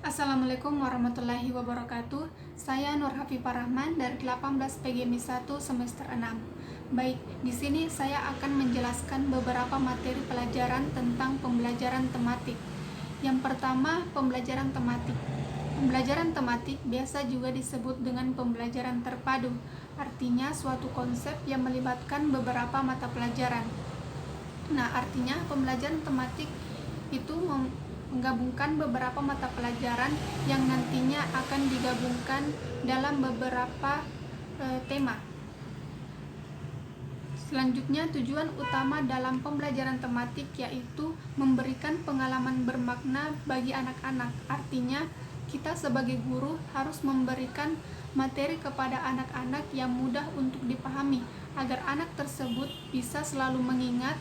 Assalamualaikum warahmatullahi wabarakatuh. Saya Nur Hafifah Rahman dari 18 PGMI 1 semester 6. Baik, di sini saya akan menjelaskan beberapa materi pelajaran tentang pembelajaran tematik. Yang pertama, pembelajaran tematik. Pembelajaran tematik biasa juga disebut dengan pembelajaran terpadu. Artinya suatu konsep yang melibatkan beberapa mata pelajaran. Nah, artinya pembelajaran tematik itu menggabungkan beberapa mata pelajaran yang nantinya akan digabungkan dalam beberapa tema. Selanjutnya, tujuan utama dalam pembelajaran tematik yaitu memberikan pengalaman bermakna bagi anak-anak. Artinya, kita sebagai guru harus memberikan materi kepada anak-anak yang mudah untuk dipahami agar anak tersebut bisa selalu mengingat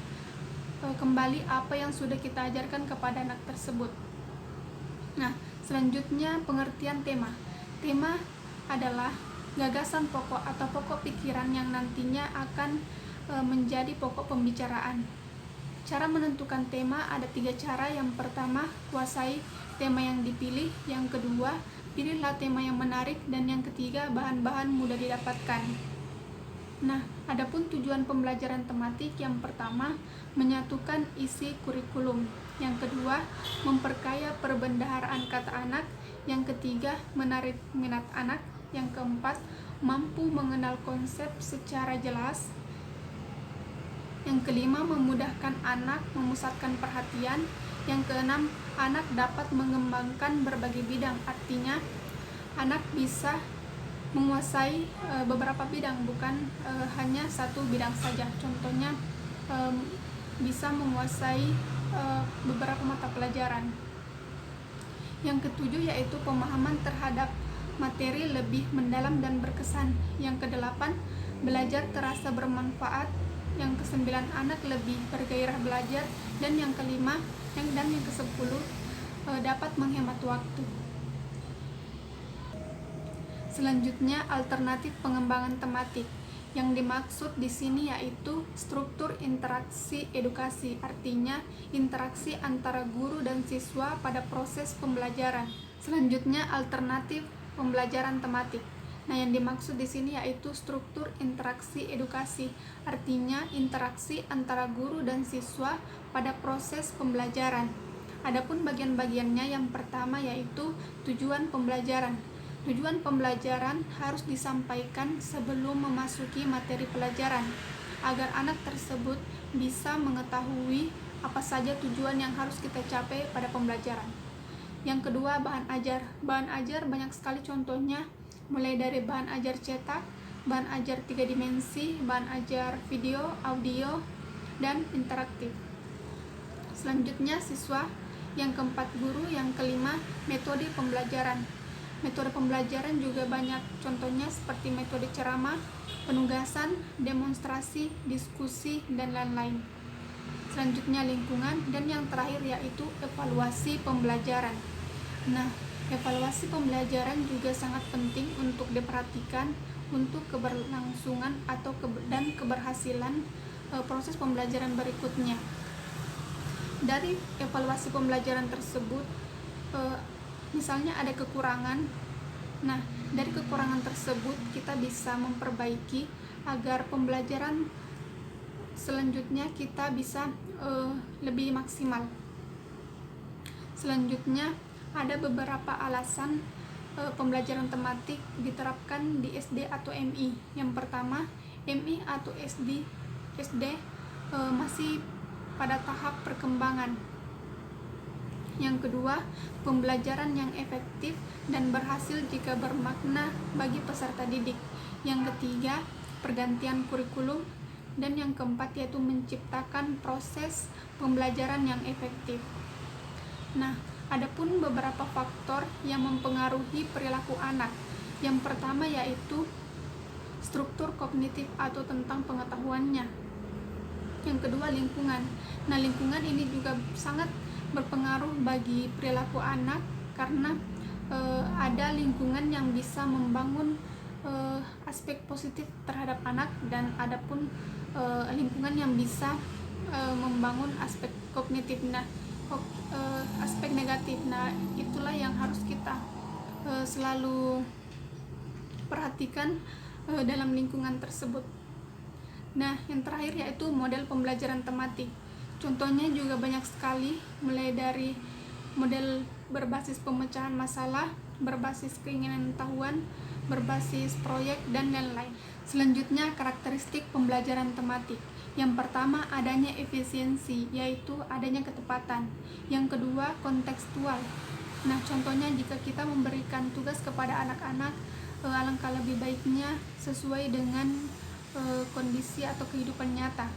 kembali apa yang sudah kita ajarkan kepada anak tersebut. Nah, selanjutnya pengertian tema. Tema adalah gagasan pokok atau pokok pikiran yang nantinya akan menjadi pokok pembicaraan. Cara menentukan tema ada 3 cara. Yang pertama, kuasai tema yang dipilih. Yang kedua, pilihlah tema yang menarik. Dan yang ketiga, bahan-bahan mudah didapatkan. Nah, adapun tujuan pembelajaran tematik, yang pertama, menyatukan isi kurikulum. Yang kedua, memperkaya perbendaharaan kata anak. Yang ketiga, menarik minat anak. Yang keempat, mampu mengenal konsep secara jelas. Yang kelima, memudahkan anak memusatkan perhatian. Yang keenam, anak dapat mengembangkan berbagai bidang. Artinya, anak bisa menguasai beberapa bidang, bukan hanya satu bidang saja. Contohnya bisa menguasai beberapa mata pelajaran. Yang ketujuh yaitu pemahaman terhadap materi lebih mendalam dan berkesan. Yang kedelapan, belajar terasa bermanfaat. Yang kesembilan, anak lebih bergairah belajar. Dan yang kelima dan yang kesepuluh, dapat menghemat waktu. Selanjutnya, alternatif pengembangan tematik. Yang dimaksud di sini yaitu struktur interaksi edukasi, artinya interaksi antara guru dan siswa pada proses pembelajaran. Selanjutnya, alternatif pembelajaran tematik. Nah, yang dimaksud di sini yaitu struktur interaksi edukasi, artinya interaksi antara guru dan siswa pada proses pembelajaran. Adapun bagian-bagiannya, yang pertama yaitu tujuan pembelajaran. Tujuan pembelajaran harus disampaikan sebelum memasuki materi pelajaran, agar anak tersebut bisa mengetahui apa saja tujuan yang harus kita capai pada pembelajaran. Yang kedua, bahan ajar. Bahan ajar banyak sekali contohnya, mulai dari bahan ajar cetak, bahan ajar 3 dimensi, bahan ajar video, audio, dan interaktif. Selanjutnya, siswa. Yang keempat, guru. Yang kelima, metode pembelajaran. Metode pembelajaran juga banyak contohnya seperti metode ceramah, penugasan, demonstrasi, diskusi, dan lain-lain. Selanjutnya lingkungan, dan yang terakhir yaitu evaluasi pembelajaran. Nah, evaluasi pembelajaran juga sangat penting untuk diperhatikan untuk keberlangsungan dan keberhasilan proses pembelajaran berikutnya. Dari evaluasi pembelajaran tersebut, misalnya ada kekurangan. Nah, dari kekurangan tersebut kita bisa memperbaiki agar pembelajaran selanjutnya kita bisa lebih maksimal. Selanjutnya, ada beberapa alasan pembelajaran tematik diterapkan di SD atau MI. Yang pertama, MI atau SD masih pada tahap perkembangan. Yang kedua, pembelajaran yang efektif dan berhasil jika bermakna bagi peserta didik. Yang ketiga, pergantian kurikulum. Dan yang keempat yaitu menciptakan proses pembelajaran yang efektif. Nah, adapun beberapa faktor yang mempengaruhi perilaku anak. Yang pertama yaitu struktur kognitif atau tentang pengetahuannya. Yang kedua, lingkungan. Nah, lingkungan ini juga sangat berpengaruh bagi perilaku anak karena ada lingkungan yang bisa membangun aspek positif terhadap anak, dan adapun lingkungan yang bisa membangun aspek kognitif, aspek negatif. Nah, itulah yang harus kita selalu perhatikan dalam lingkungan tersebut. Nah, yang terakhir yaitu model pembelajaran tematik. Contohnya juga banyak sekali, mulai dari model berbasis pemecahan masalah, berbasis keinginan tahuan, berbasis proyek, dan lain-lain. Selanjutnya, karakteristik pembelajaran tematik. Yang pertama, adanya efisiensi, yaitu adanya ketepatan. Yang kedua, kontekstual. Nah, contohnya jika kita memberikan tugas kepada anak-anak, alangkah lebih baiknya sesuai dengan kondisi atau kehidupan nyata.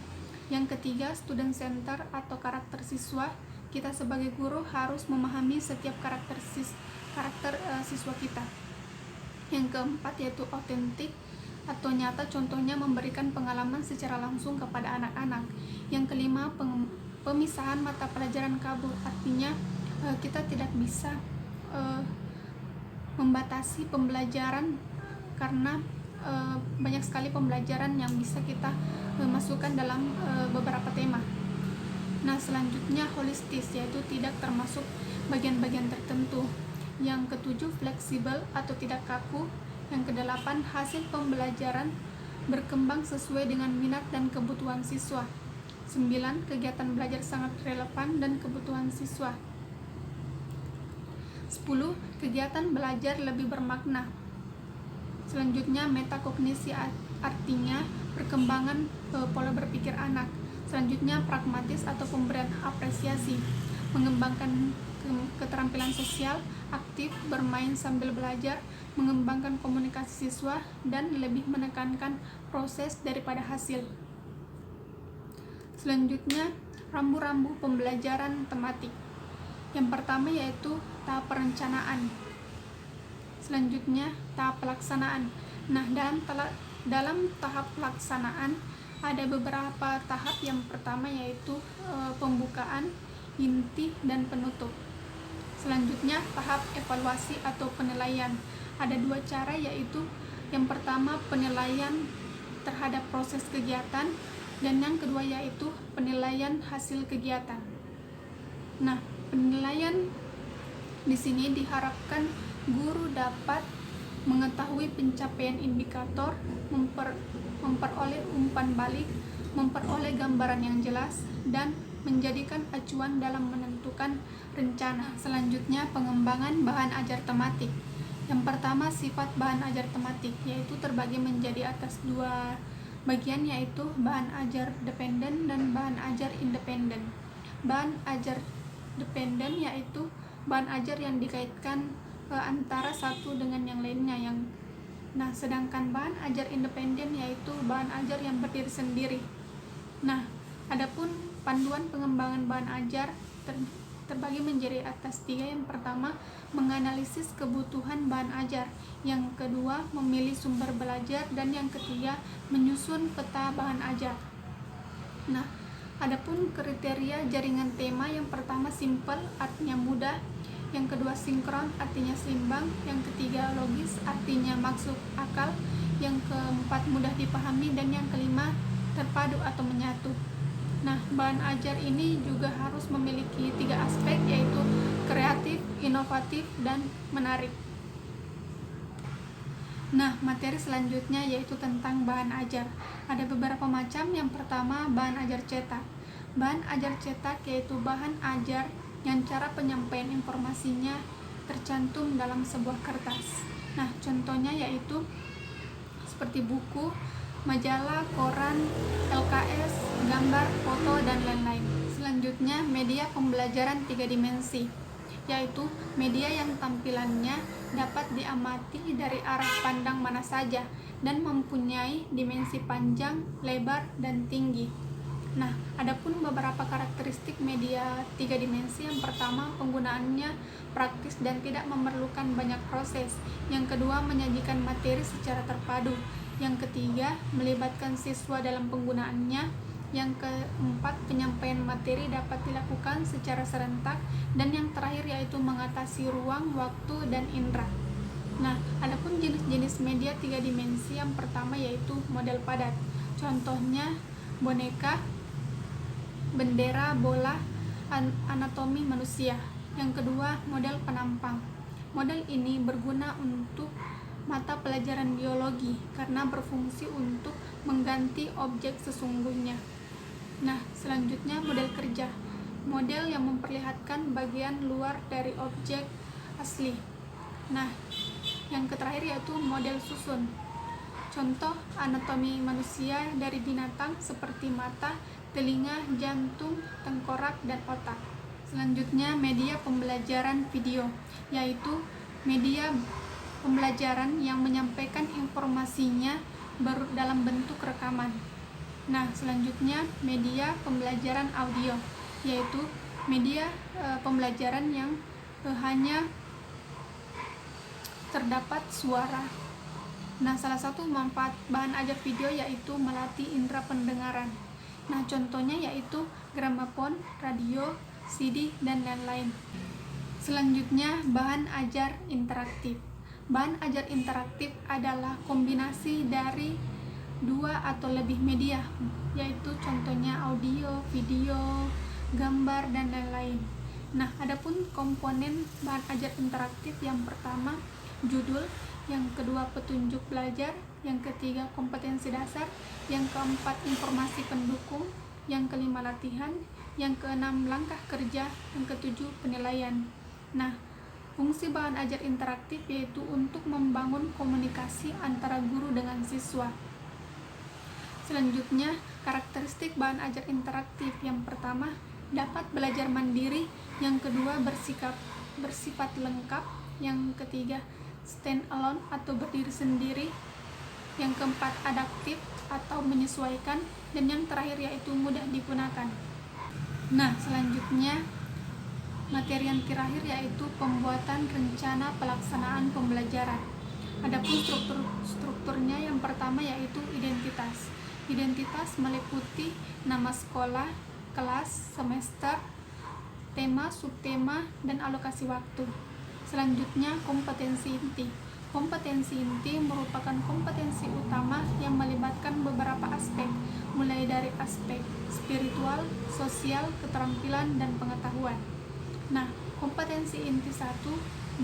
Yang ketiga, student center atau karakter siswa. Kita sebagai guru harus memahami setiap karakter siswa kita. Yang keempat yaitu otentik atau nyata, contohnya memberikan pengalaman secara langsung kepada anak-anak. Yang kelima, pemisahan mata pelajaran kabur, artinya kita tidak bisa membatasi pembelajaran karena banyak sekali pembelajaran yang bisa kita masukkan dalam beberapa tema. Nah, selanjutnya holistis, yaitu tidak termasuk bagian-bagian tertentu. Yang ketujuh, fleksibel atau tidak kaku. Yang kedelapan, hasil pembelajaran berkembang sesuai dengan minat dan kebutuhan siswa. 9, kegiatan belajar sangat relevan dan kebutuhan siswa. 10, kegiatan belajar lebih bermakna. Selanjutnya, metakognisi, artinya perkembangan pola berpikir anak. Selanjutnya, pragmatis atau pemberian apresiasi, mengembangkan keterampilan sosial, aktif, bermain sambil belajar, mengembangkan komunikasi siswa, dan lebih menekankan proses daripada hasil. Selanjutnya, rambu-rambu pembelajaran tematik. Yang pertama yaitu tahap perencanaan. Selanjutnya, tahap pelaksanaan. Nah, dalam tahap pelaksanaan ada beberapa tahap. Yang pertama yaitu pembukaan, inti, dan penutup. Selanjutnya, tahap evaluasi atau penilaian. Ada 2 cara, yaitu yang pertama penilaian terhadap proses kegiatan, dan yang kedua yaitu penilaian hasil kegiatan. Nah, penilaian di sini diharapkan guru dapat mengetahui pencapaian indikator, memperoleh umpan balik, memperoleh gambaran yang jelas, dan menjadikan acuan dalam menentukan rencana. Selanjutnya, pengembangan bahan ajar tematik. Yang pertama, sifat bahan ajar tematik, yaitu terbagi menjadi atas 2 bagian, yaitu bahan ajar dependen dan bahan ajar independen. Bahan ajar dependen yaitu bahan ajar yang dikaitkan antara satu dengan yang lainnya. Nah, sedangkan bahan ajar independen yaitu bahan ajar yang berdiri sendiri. Nah, adapun panduan pengembangan bahan ajar terbagi menjadi atas 3. Yang pertama, menganalisis kebutuhan bahan ajar. Yang kedua, memilih sumber belajar, dan yang ketiga, menyusun peta bahan ajar. Nah, adapun kriteria jaringan tema, yang pertama simple, artinya mudah. Yang kedua, sinkron, artinya seimbang. Yang ketiga, logis, artinya masuk akal. Yang keempat, mudah dipahami. Dan yang kelima, terpadu atau menyatu. Nah, bahan ajar ini juga harus memiliki 3 aspek, yaitu kreatif, inovatif, dan menarik. Nah, materi selanjutnya yaitu tentang bahan ajar. Ada beberapa macam. Yang pertama, bahan ajar cetak. Bahan ajar cetak yaitu bahan ajar yang cara penyampaian informasinya tercantum dalam sebuah kertas. Nah, contohnya yaitu seperti buku, majalah, koran, LKS, gambar, foto, dan lain-lain. Selanjutnya, media pembelajaran 3 dimensi, yaitu media yang tampilannya dapat diamati dari arah pandang mana saja dan mempunyai dimensi panjang, lebar, dan tinggi. Nah, adapun beberapa karakteristik media 3 dimensi. Yang pertama, penggunaannya praktis dan tidak memerlukan banyak proses. Yang kedua, menyajikan materi secara terpadu. Yang ketiga, melibatkan siswa dalam penggunaannya. Yang keempat, penyampaian materi dapat dilakukan secara serentak. Dan yang terakhir yaitu mengatasi ruang, waktu, dan indera. Nah, adapun jenis-jenis media 3 dimensi, yang pertama yaitu model padat. Contohnya boneka, bendera, bola, anatomi manusia. Yang kedua, model penampang. Model ini berguna untuk mata pelajaran biologi karena berfungsi untuk mengganti objek sesungguhnya. Nah, selanjutnya model kerja. Model yang memperlihatkan bagian luar dari objek asli. Nah, yang terakhir yaitu model susun. Contoh anatomi manusia dari binatang seperti mata, telinga, jantung, tengkorak, dan otak. Selanjutnya media pembelajaran video, yaitu media pembelajaran yang menyampaikan informasinya dalam bentuk rekaman. Nah, selanjutnya media pembelajaran audio, yaitu media pembelajaran yang hanya terdapat suara. Nah, salah satu manfaat bahan ajar video yaitu melatih indera pendengaran. Nah, contohnya yaitu gramafon, radio, CD, dan lain-lain. Selanjutnya, bahan ajar interaktif. Bahan ajar interaktif adalah kombinasi dari dua atau lebih media, yaitu contohnya audio, video, gambar, dan lain-lain. Nah, adapun komponen bahan ajar interaktif yang pertama judul, yang kedua petunjuk belajar, yang ketiga kompetensi dasar, yang keempat informasi pendukung, yang kelima latihan, yang keenam langkah kerja, yang ketujuh penilaian. Nah, fungsi bahan ajar interaktif yaitu untuk membangun komunikasi antara guru dengan siswa. Selanjutnya, karakteristik bahan ajar interaktif. Yang pertama, dapat belajar mandiri. Yang kedua, bersifat lengkap. Yang ketiga, stand alone atau berdiri sendiri. Yang keempat, adaptif atau menyesuaikan. Dan yang terakhir yaitu mudah digunakan. Nah, selanjutnya materi yang terakhir yaitu pembuatan rencana pelaksanaan pembelajaran. Adapun strukturnya yang pertama yaitu identitas. Identitas meliputi nama sekolah, kelas, semester, tema, subtema, dan alokasi waktu. Selanjutnya kompetensi inti. Kompetensi inti merupakan kompetensi utama yang melibatkan beberapa aspek, mulai dari aspek spiritual, sosial, keterampilan, dan pengetahuan. Nah, kompetensi inti 1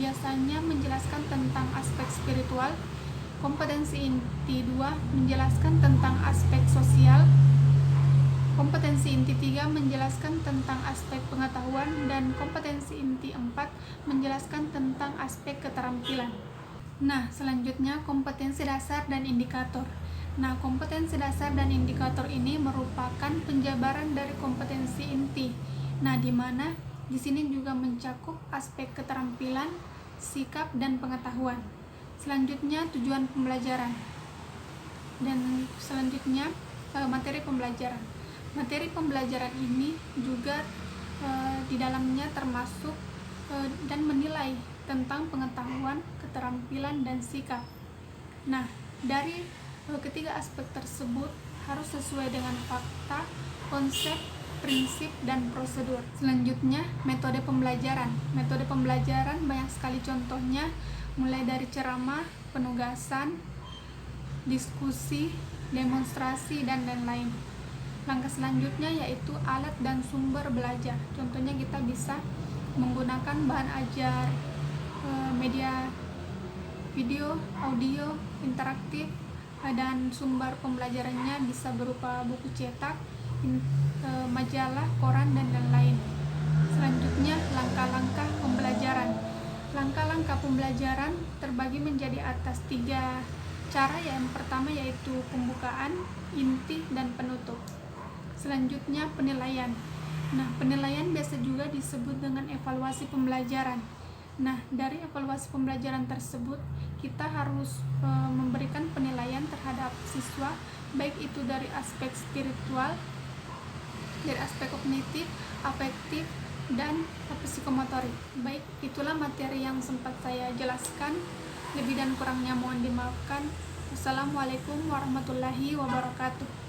biasanya menjelaskan tentang aspek spiritual, kompetensi inti 2 menjelaskan tentang aspek sosial, kompetensi inti 3 menjelaskan tentang aspek pengetahuan, dan kompetensi inti 4 menjelaskan tentang aspek keterampilan. Nah, selanjutnya kompetensi dasar dan indikator. Nah, kompetensi dasar dan indikator ini merupakan penjabaran dari kompetensi inti. Nah, di mana di sini juga mencakup aspek keterampilan, sikap, dan pengetahuan. Selanjutnya tujuan pembelajaran. Dan selanjutnya materi pembelajaran. Materi pembelajaran ini juga di dalamnya termasuk dan menilai tentang pengetahuan, keterampilan, dan sikap. Nah, dari ketiga aspek tersebut harus sesuai dengan fakta, konsep, prinsip, dan prosedur. Selanjutnya, metode pembelajaran. Metode pembelajaran banyak sekali contohnya, mulai dari ceramah, penugasan, diskusi, demonstrasi, dan lain-lain. Langkah selanjutnya yaitu alat dan sumber belajar. Contohnya kita bisa menggunakan bahan ajar media video, audio, interaktif, dan sumber pembelajarannya bisa berupa buku cetak, majalah, koran, dan lain-lain. Selanjutnya, langkah-langkah pembelajaran. Langkah-langkah pembelajaran terbagi menjadi atas 3 cara. Yang pertama yaitu pembukaan, inti, dan penutup. Selanjutnya, penilaian. Nah, penilaian biasa juga disebut dengan evaluasi pembelajaran. Nah, dari evaluasi pembelajaran tersebut, kita harus memberikan penilaian terhadap siswa, baik itu dari aspek spiritual, dari aspek kognitif, afektif, dan psikomotorik. Baik, itulah materi yang sempat saya jelaskan. Lebih dan kurangnya mohon dimaafkan. Wassalamualaikum warahmatullahi wabarakatuh.